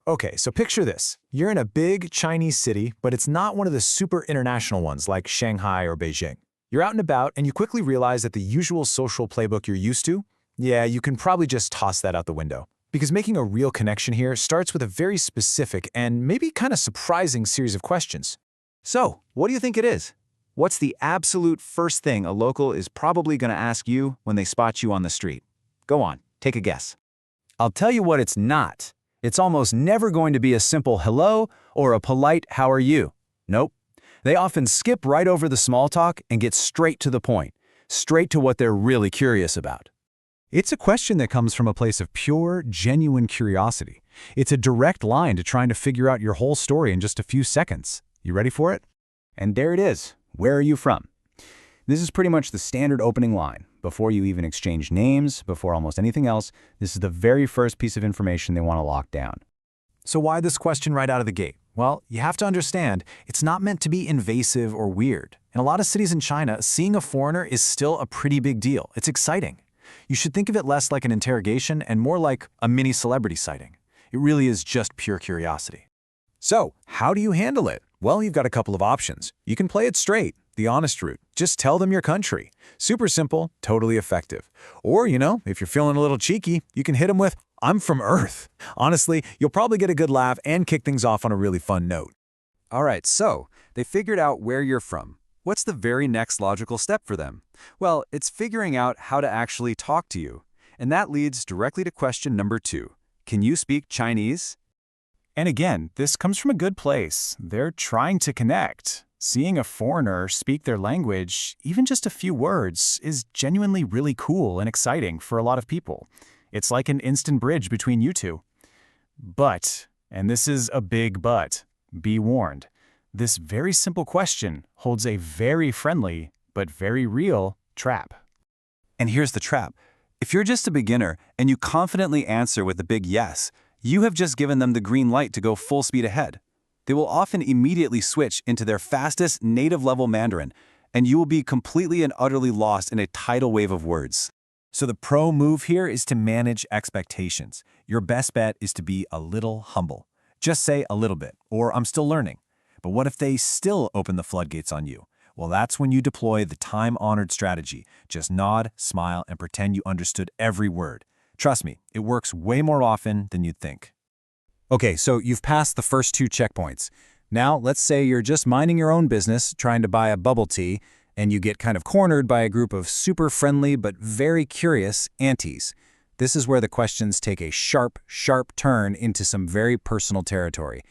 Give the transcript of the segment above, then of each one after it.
Okay, so picture this. You're in a big Chinese city, but it's not one of the super international ones like Shanghai or Beijing. You're out and about, and you quickly realize that the usual social playbook you're used to, yeah, you can probably just toss that out the window. Because making a real connection here starts with a very specific and maybe kind of surprising series of questions. So, what do you think it is? What's the absolute first thing a local is probably going to ask you when they spot you on the street? Go on, take a guess. I'll tell you what it's not. It's almost never going to be a simple hello or a polite how are you. Nope. They often skip right over the small talk and get straight to the point, straight to what they're really curious about. It's a question that comes from a place of pure, genuine curiosity. It's a direct line to trying to figure out your whole story in just a few seconds. You ready for it? And there it is. Where are you from? This is pretty much the standard opening line. Before you even exchange names, before almost anything else, this is the very first piece of information they want to lock down. So why this question right out of the gate? Well, you have to understand, it's not meant to be invasive or weird. In a lot of cities in China, seeing a foreigner is still a pretty big deal. It's exciting. You should think of it less like an interrogation and more like a mini celebrity sighting. It really is just pure curiosity. So, how do you handle it? Well, you've got a couple of options. You can play it straight, the honest route. Just tell them your country. Super simple, totally effective. Or, if you're feeling a little cheeky, you can hit them with, I'm from Earth. Honestly, you'll probably get a good laugh and kick things off on a really fun note. All right, so they figured out where you're from. What's the very next logical step for them? Well, it's figuring out how to actually talk to you. And that leads directly to question number 2. Can you speak Chinese? And again, this comes from a good place. They're trying to connect. Seeing a foreigner speak their language, even just a few words, is genuinely really cool and exciting for a lot of people. It's like an instant bridge between you two. But, and this is a big but, be warned. This very simple question holds a very friendly, but very real, trap. And here's the trap. If you're just a beginner and you confidently answer with a big yes, you have just given them the green light to go full speed ahead. They will often immediately switch into their fastest native-level Mandarin, and you will be completely and utterly lost in a tidal wave of words. So the pro move here is to manage expectations. Your best bet is to be a little humble. Just say a little bit, or I'm still learning. But what if they still open the floodgates on you? Well, that's when you deploy the time-honored strategy. Just nod, smile, and pretend you understood every word. Trust me, it works way more often than you'd think. Okay, so you've passed the first 2 checkpoints. Now, let's say you're just minding your own business, trying to buy a bubble tea, and you get kind of cornered by a group of super friendly but very curious aunties. This is where the questions take a sharp, sharp turn into some very personal territory.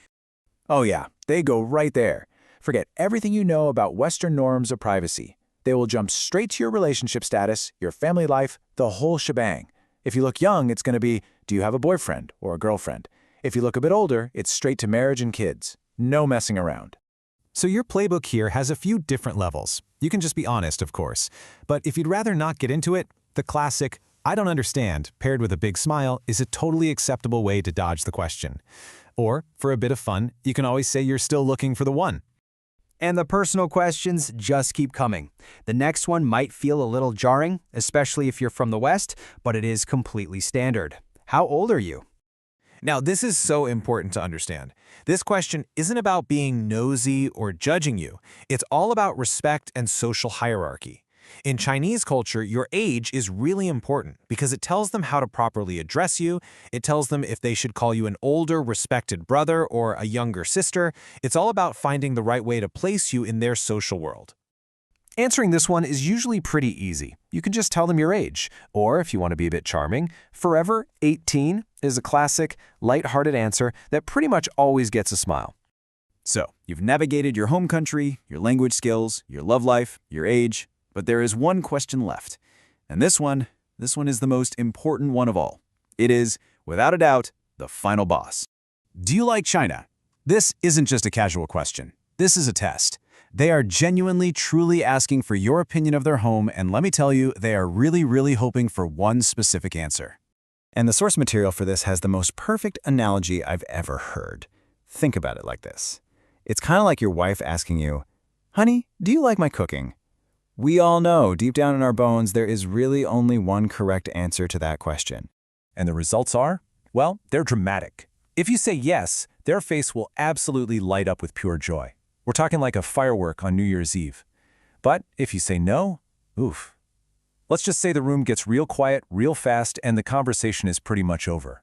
Oh yeah, they go right there. Forget everything you know about Western norms of privacy. They will jump straight to your relationship status, your family life, the whole shebang. If you look young, it's going to be, do you have a boyfriend or a girlfriend? If you look a bit older, it's straight to marriage and kids. No messing around. So your playbook here has a few different levels. You can just be honest, of course. But if you'd rather not get into it, the classic, I don't understand, paired with a big smile, is a totally acceptable way to dodge the question. Or, for a bit of fun, you can always say you're still looking for the one. And the personal questions just keep coming. The next one might feel a little jarring, especially if you're from the West, but it is completely standard. How old are you? Now, this is so important to understand. This question isn't about being nosy or judging you. It's all about respect and social hierarchy. In Chinese culture, your age is really important because it tells them how to properly address you. It tells them if they should call you an older, respected brother or a younger sister. It's all about finding the right way to place you in their social world. Answering this one is usually pretty easy. You can just tell them your age. Or, if you want to be a bit charming, forever 18 is a classic, light-hearted answer that pretty much always gets a smile. So, you've navigated your home country, your language skills, your love life, your age, but there is one question left. And this one is the most important one of all. It is, without a doubt, the final boss. Do you like China? This isn't just a casual question. This is a test. They are genuinely, truly asking for your opinion of their home, and let me tell you, they are really, really hoping for one specific answer. And the source material for this has the most perfect analogy I've ever heard. Think about it like this. It's kind of like your wife asking you, "Honey, do you like my cooking?" We all know, deep down in our bones, there is really only one correct answer to that question. And the results are? Well, they're dramatic. If you say yes, their face will absolutely light up with pure joy. We're talking like a firework on New Year's Eve. But if you say no, oof. Let's just say the room gets real quiet, real fast, and the conversation is pretty much over.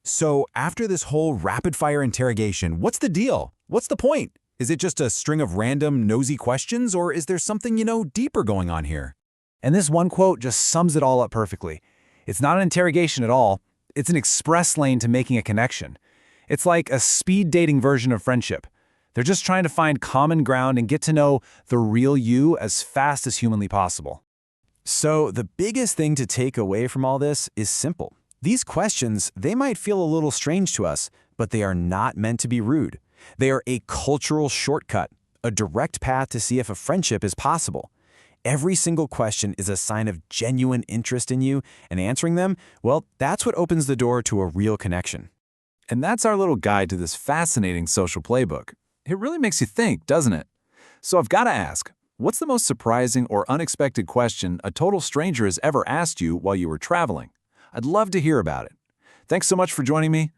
So after this whole rapid-fire interrogation, what's the deal? What's the point? Is it just a string of random, nosy questions, or is there something, deeper going on here? And this one quote just sums it all up perfectly. It's not an interrogation at all. It's an express lane to making a connection. It's like a speed dating version of friendship. They're just trying to find common ground and get to know the real you as fast as humanly possible. So the biggest thing to take away from all this is simple. These questions, they might feel a little strange to us, but they are not meant to be rude. They are a cultural shortcut, a direct path to see if a friendship is possible. Every single question is a sign of genuine interest in you, and answering them, well, that's what opens the door to a real connection. And that's our little guide to this fascinating social playbook. It really makes you think, doesn't it? So I've got to ask, what's the most surprising or unexpected question a total stranger has ever asked you while you were traveling? I'd love to hear about it. Thanks so much for joining me.